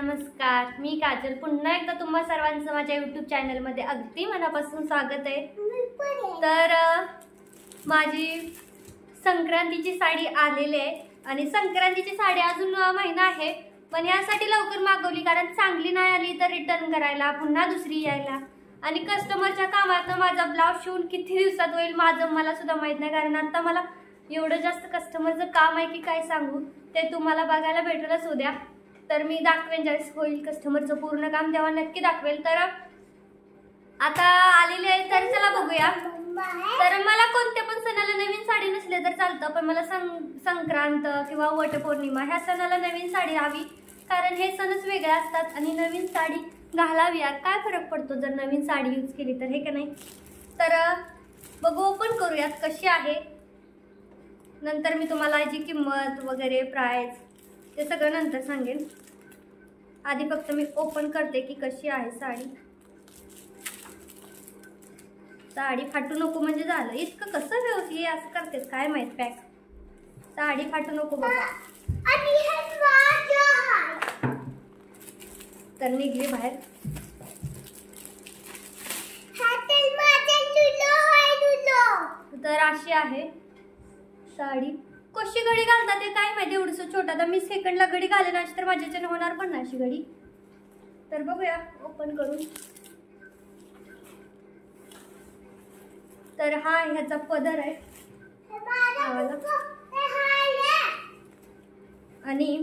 नमस्कार. मी काजल पुन्हा एकदा तुम्हा सर्वांचं माझ्या YouTube चॅनलमध्ये अगदी मनापासून स्वागत आहे. तर माझी संक्रांतीची साडी आलेली आहे आणि संक्रांतीची साडी अजून महिना आहे, पण यासाठी लवकर मागवली कारण चांगली नाही आली तर रिटर्न करायला पुन्हा दुसरी यायला आणि कस्टमरच्या कामात माझा ब्लाउज शिवून किती दिवसात होईल माझं मला सुद्धा माहित नाही. कारण आता मला एवढं जास्त कस्टमरचं काम आहे की काय सांगू, ते तुम्हाला बघायला भेटेलच उद्या. तर मी दाखवेन ज्यावेळेस होईल कस्टमरचं पूर्ण काम तेव्हा नक्की दाखवेल. तर आता आलेले आहे तर चला बघूया. तर मला कोणत्या पण सणाला नवीन साडी नसले तर चालतं, पण मला संक्रांत किंवा वटपौर्णिमा ह्या सणाला नवीन साडी हवी कारण हे सणच वेगळे असतात आणि नवीन साडी घालावी. यार काय फरक पडतो जर नवीन साडी यूज केली तर, हे का नाही. तर बघू ओपन करूयात कशी आहे, नंतर मी तुम्हाला याची किंमत वगैरे प्राइस ते सगळं नंतर सांगेन. आधी फक्त मी ओपन करते की कशी आहे साडी. साडी फाटू नको म्हणजे झालं. इतकं कसं व्यवस्थित असं करते काय माहित. पॅक साडी फाटू नको बघा. तर निघली बाहेर. तर अशी आहे साडी. कशी घडी घालतात ते काय माहिती एवढंसं छोटा. तर मी सेकंडला घडी घालेन अशी तर माझ्याच्याने होणार पण नाही अशी घडी. तर बघूया ओपन करून. तर हा ह्याचा पदर आहे आणि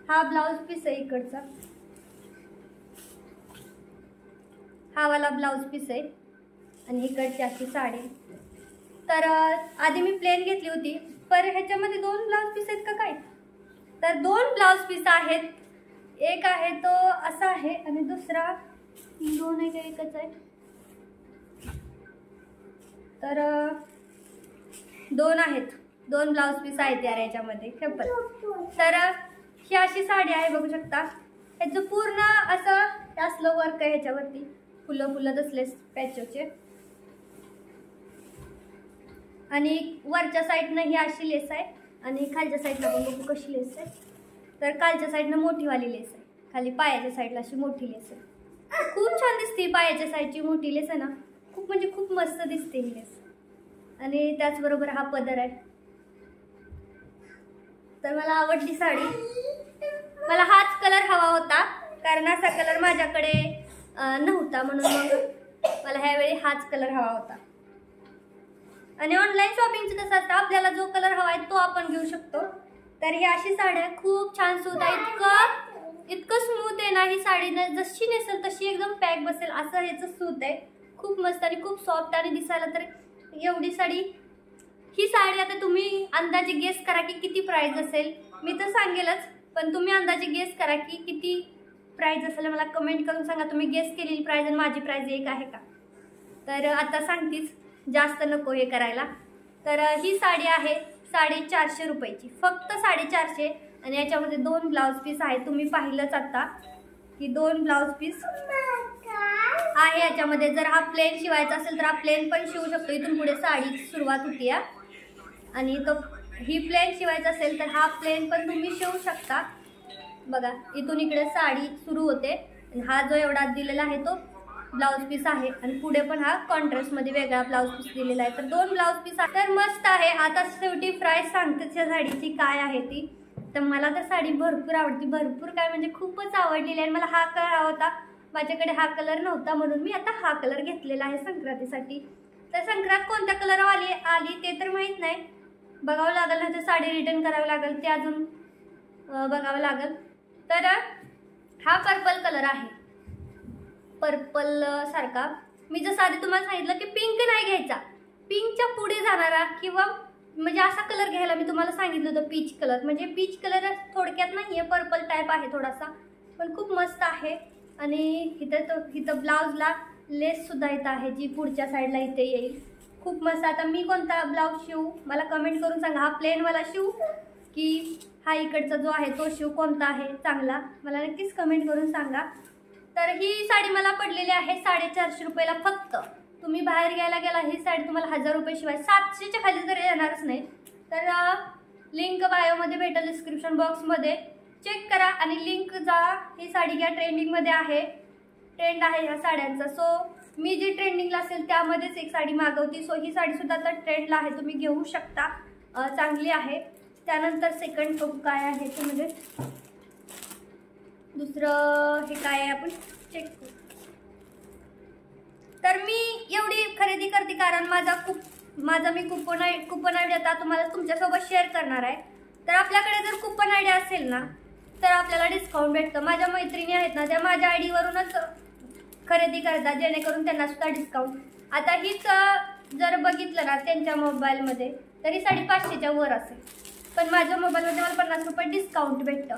हा ब्लाउज पीस आहे इकडचा. हा वाला ब्लाउज पीस आहे आणि इकडची अशी साडी. तर आधी मी प्लेन घेतली होती, पर ह्याच्यामध्ये दोन ब्लाउज पीस आहेत का काय. तर दोन ब्लाउज पीस आहेत. एक आहे तो असा आहे आणि दुसरा दोन आहे का एकच आहे. तर दोन आहेत, दोन ब्लाउज पीस आहेत यार याच्यामध्ये. तर ही अशी साडी आहे बघू शकता. ह्याचं पूर्ण असं वर्क आहे ह्याच्यावरती. फुलं फुलं दसले पॅचचे आणि वरच्या साईडनं ही अशी लेस आहे आणि खालच्या साईडला पण बघू कशी लेस आहे. तर खालच्या साईडनं मोठीवाली लेस आहे, खाली पायाच्या साईडला अशी मोठी लेस आहे. खूप छान दिसते पायाच्या साईडची मोठी लेस आहे ना, खूप म्हणजे खूप मस्त दिसते ही लेस. आणि त्याचबरोबर हा पदर आहे. तर मला आवडली साडी. मला हाच कलर हवा होता कारण असा कलर माझ्याकडे नव्हता, म्हणून मग मला ह्यावेळी हाच कलर हवा होता. आणि ऑनलाईन शॉपिंगचं कसं असतं, आपल्याला जो कलर हवा आहे तो आपण घेऊ शकतो. तर ही अशी साडी आहे, खूप छान सूत आहे. इतकं स्मूथ आहे ना ही साडी, जशी नेसेल तशी एकदम पॅक बसेल असं ह्याचं सूत आहे. खूप मस्त आणि खूप सॉफ्ट आणि दिसायला तर एवढी साडी. ही साडी आता तुम्ही अंदाजे गेस करा की किती प्राइस असेल. मी तर सांगेलच, पण तुम्ही अंदाजे गेस करा की किती प्राइस असेल. मला कमेंट करून सांगा तुम्ही गेस केलेली प्राइस आणि माझी प्राइस एक आहे का. तर आता सांगतीच, जास्त नको हे करायला. तर ही साडी आहे 450 रुपयाची, फक्त 450. आणि याच्यामध्ये दोन ब्लाउज पीस आहेत. तुम्ही पाहिलंच आता की दोन ब्लाउज पीस आहे याच्यामध्ये. जर हा प्लेन शिवायचा असेल तर हा प्लेन पण शिवू शकतो. इथून पुढे साडीची सुरुवात होती आणि तो ही प्लेन शिवायचा असेल तर हा प्लेन पण तुम्ही शिवू शकता. बघा इथून इकडे साडी सुरू होते आणि हा जो एवढा दिलेला आहे तो ब्लाउज पीस आहे आणि पुढे पण हा कॉन्ट्रास्ट मध्ये वेगळा ब्लाउज पीस दिलेला आहे. तर दोन ब्लाउज पीस आहे. तर मस्त आहे. आता शेवटी प्राइस सांगतेच या साडीची काय आहे ती. तर मला तर साडी भरपूर आवडती, भरपूर काय म्हणजे खूपच आवडलेली आहे. मला हा कलर हवा होता, माझ्याकडे हा कलर नव्हता म्हणून मी आता हा कलर घेतलेला आहे संक्रांतीसाठी. तर संक्रांत कोणत्या कलर आली ते तर माहित नाही, बघावं लागेल. ना तर साडी रिटर्न करावी लागेल, ते अजून बघावं लागेल. तर हा पर्पल कलर आहे, पर्पल सारखा. मी जसं आधी तुम्हाला सांगितलं की पिंक नाही घ्यायचा, पिंकच्या पुढे जाणारा किंवा म्हणजे असा कलर घ्यायला मी तुम्हाला सांगितलं होतं. पीच कलर म्हणजे पीच कलर थोडक्यात नाही आहे, पर्पल टाईप आहे थोडासा, पण खूप मस्त आहे. आणि इथं ब्लाउजला लेस सुद्धा इथं आहे जी पुढच्या साईडला इथे येईल. खूप मस्त. आता मी कोणता ब्लाउज शिवू मला कमेंट करून सांगा. हा प्लेनवाला शिवू की हा इकडचा जो आहे तो शिव, कोणता आहे चांगला मला नक्कीच कमेंट करून सांगा. तर ही साडी मला पडलेली आहे 450 रुपयाला फक्त. तुम्ही बाहेर घ्यायला गेला ही साडी तुम्हाला 1000 रुपये शिवाय 700 च्या खाली तर येणारच नाही. तर लिंक बायोमध्ये भेटेल, डिस्क्रिप्शन बॉक्समध्ये. चेक करा आणि लिंक जा. ही साडी घ्या, ट्रेंडिंगमध्ये आहे, ट्रेंड आहे ह्या साड्यांचा. सो मी जी ट्रेंडिंगला असेल त्यामध्येच एक साडी मागवते. सो ही साडीसुद्धा आता ट्रेंडला आहे, तुम्ही घेऊ शकता, चांगली आहे. त्यानंतर सेकंड बघू काय आहे त्यामध्ये. दुसरं हे काय आहे आपण चेक करू. तर मी एवढी खरेदी करते कारण माझा मी कुपन आयडी आता तुम्हाला तुमच्यासोबत शेअर करणार आहे. तर आपल्याकडे जर कुपन आयडी असेल ना तर आपल्याला डिस्काउंट भेटतं. माझ्या मैत्रिणी आहेत ना त्या माझ्या आयडीवरूनच खरेदी करतात जेणेकरून त्यांना सुद्धा डिस्काउंट. आता हीच जर बघितलं ना त्यांच्या मोबाईलमध्ये तरी 550च्या वर असेल, पण माझ्या मोबाईलमध्ये मला 50 रुपये डिस्काउंट भेटतं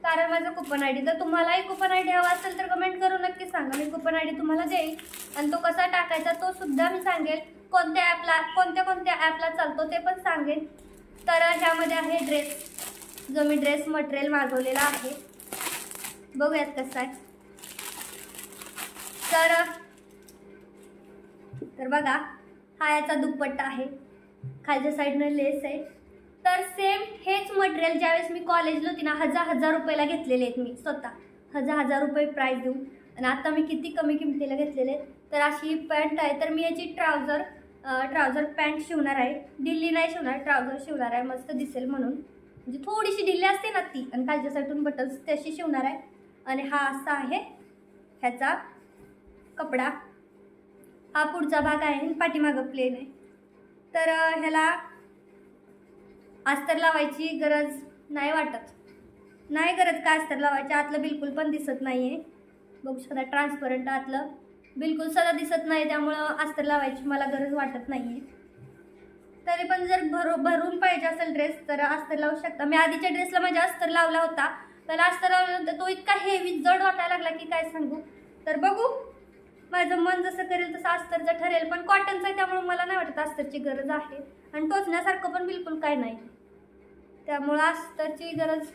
कारण माझं कुपन आयडी. जर तुम्हालाही कुपन आयडी हवा असेल तर कमेंट करून नक्की सांगा, मी कुपन आयडी तुम्हाला देईन. आणि तो कसा टाकायचा तो सुद्धा मी सांगेल, कोणत्या ॲपला चालतो ते पण सांगेन. तर ह्यामध्ये आहे ड्रेस, जो मी ड्रेस मटेरियल मागवलेला आहे, बघूयात कसं आहे. तर बघा हा याचा दुपट्टा आहे, खालच्या साईडनं लेस आहे. तर सेम हेच मटेरियल ज्यावेळेस मी कॉलेजला होती ना 1000 रुपयाला घेतलेले आहेत मी स्वतः, 1000 रुपये प्राईस देऊन. आणि आता मी किती कमी किमतीला घेतलेले आहेत. तर अशी पॅन्ट आहे, तर मी याची ट्राउझर पॅन्ट शिवणार आहे. दिल्ली नाही शिवणार, ट्राउझर शिवणार आहे, मस्त दिसेल म्हणून. म्हणजे थोडीशी ढिल्ली असते ना ती, आणि खालच्या साईडून बटन्स तशी शिवणार आहे. आणि हा असा आहे ह्याचा कपडा. हा पुढचा भाग आहे आणि पाठीमागं प्लेन आहे. तर ह्याला अस्तर लावायची गरज नाही वाटत, नाही गरज का अस्तर लावायची. आतलं बिलकुल पण दिसत नाही आहे, बघू शकता ट्रान्सपरंट आतलं बिलकुल सगळं दिसत नाही, त्यामुळं अस्तर लावायची मला गरज वाटत नाही आहे. तरी पण जर भरून पाहिजे असेल ड्रेस तर अस्तर लावू शकता. मी आधीच्या ड्रेसला माझ्या अस्तर लावला होता, त्याला अस्तर लावल्यानंतर तो इतका हेवी जड वाटायला लागला की काय सांगू. तर बघू माझं मन जसं करेल तसं अस्तरचं ठरेल, पण कॉटनचं आहे त्यामुळे मला नाही वाटत अस्तरची गरज आहे. आणि टोचण्यासारखं पण बिलकुल काय नाही, त्यामुळं अस्तरची गरज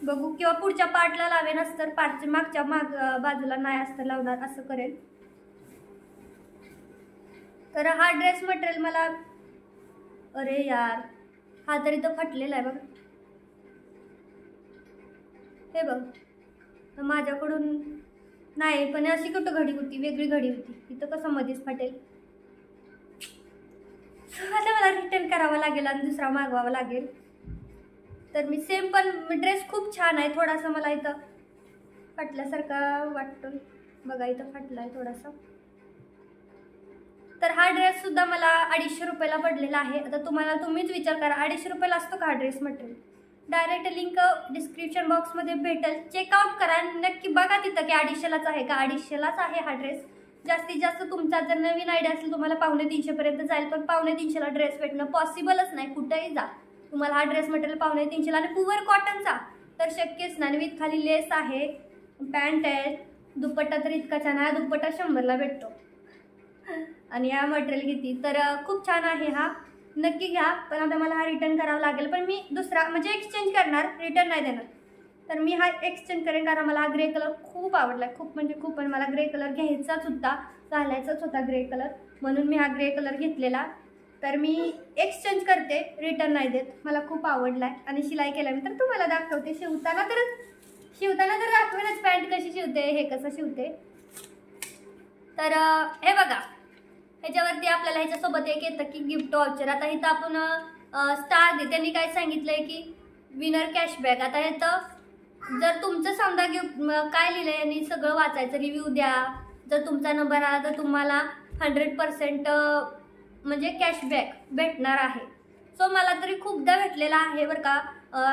बघू, किंवा पुढच्या पार्टला लावेन अस्तर, पार्टच्या मागच्या बाजूला नाही अस्तर लावणार, असं करेल. तर हा ड्रेस मटेरियल मला, अरे यार हा तरी तो फाटलेला आहे बघ, हे बघ माझ्याकडून नाही, पण अशी कुठं घडी होती, वेगळी घडी होती, इथं कसं मध्येच फाटेल. आता मला रिटर्न करावं लागेल आणि दुसरा मागवावा लागेल. तर मी सेम पण ड्रेस खूप छान आहे, थोडासा मला इथं फाटल्यासारखा वाटतो बघा, इथं फाटला आहे थोडासा. तर हा ड्रेससुद्धा मला 250 रुपयाला पडलेला आहे. आता तुम्हीच विचार करा 250 रुपयाला असतो का हा dress material. Direct link description बॉक्समध्ये भेटेल, चेकआउट करा, नक्की बघा तिथं की 250लाच आहे का. 250लाच आहे हा ड्रेस. जास्तीत जास्त तुमचा जर नवीन आयडिया असेल तुम्हाला 250पर्यंत जाईल, पण 250ला ड्रेस भेटणं पॉसिबलच नाही. कुठेही जा तुम्हाला हा ड्रेस मटेरियल 250ला आणि प्युअर कॉटनचा तर शक्यच नाही. विथ खाली लेस आहे, पॅन्ट आहे, दुपट्टा तर इतका छान आहे, दुपट्टा 100ला भेटतो. आणि हा मटेरियल किती, तर खूप छान आहे हा, नक्की घ्या. पण आता मला हा रिटर्न करावा लागेल, पण मी दुसरा म्हणजे एक्सचेंज करणार, रिटर्न नाही देणार. तर मी हा एक्सचेंज करेन कारण मला हा ग्रे कलर खूप आवडला, खूप म्हणजे खूप. पण मला ग्रे कलर घ्यायचाच होता, घालायचाच होता ग्रे कलर, म्हणून मी हा ग्रे कलर घेतलेला. तर मी एक्सचेंज करते, रिटर्न नाही देत. मला खूप आवडला आहे आणि शिलाई केल्यानंतर तुम्हाला दाखवते. शिवताना तर दाखवेनच पॅन्ट कशी शिवते, हे कसं शिवते. तर हे बघा ह्याच्यावरती आपल्याला ह्याच्यासोबत एक येतं की गिफ्ट वाउचर. आता इथं आपण स्टार दे, त्यांनी काय सांगितलंय की विनर कॅशबॅक. आता इथं जर तुमचं समजा गिफ्ट काय लिहिलंय आणि सगळं वाचायचं, रिव्ह्यू द्या. जर तुमचा नंबर आला तर तुम्हाला 100% म्हणजे कॅशबॅक भेटणार आहे. सो मला तरी खूपदा भेटलेला आहे बरं का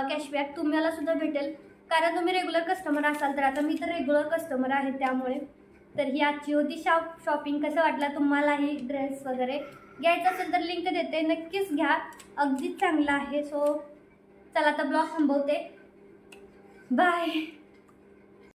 कॅशबॅक, तुम्हाला सुद्धा भेटेल कारण तुम्ही रेग्युलर कस्टमर असाल. तर आता मी तर रेग्युलर कस्टमर आहे त्यामुळे. तर ही आजची होती शॉपिंग. कसं वाटलं तुम्हालाही ड्रेस वगैरे घ्यायचं असेल तर लिंक देते, नक्कीच घ्या, अगदीच चांगलं आहे. सो चला आता ब्लॉग थांबवते, बाय.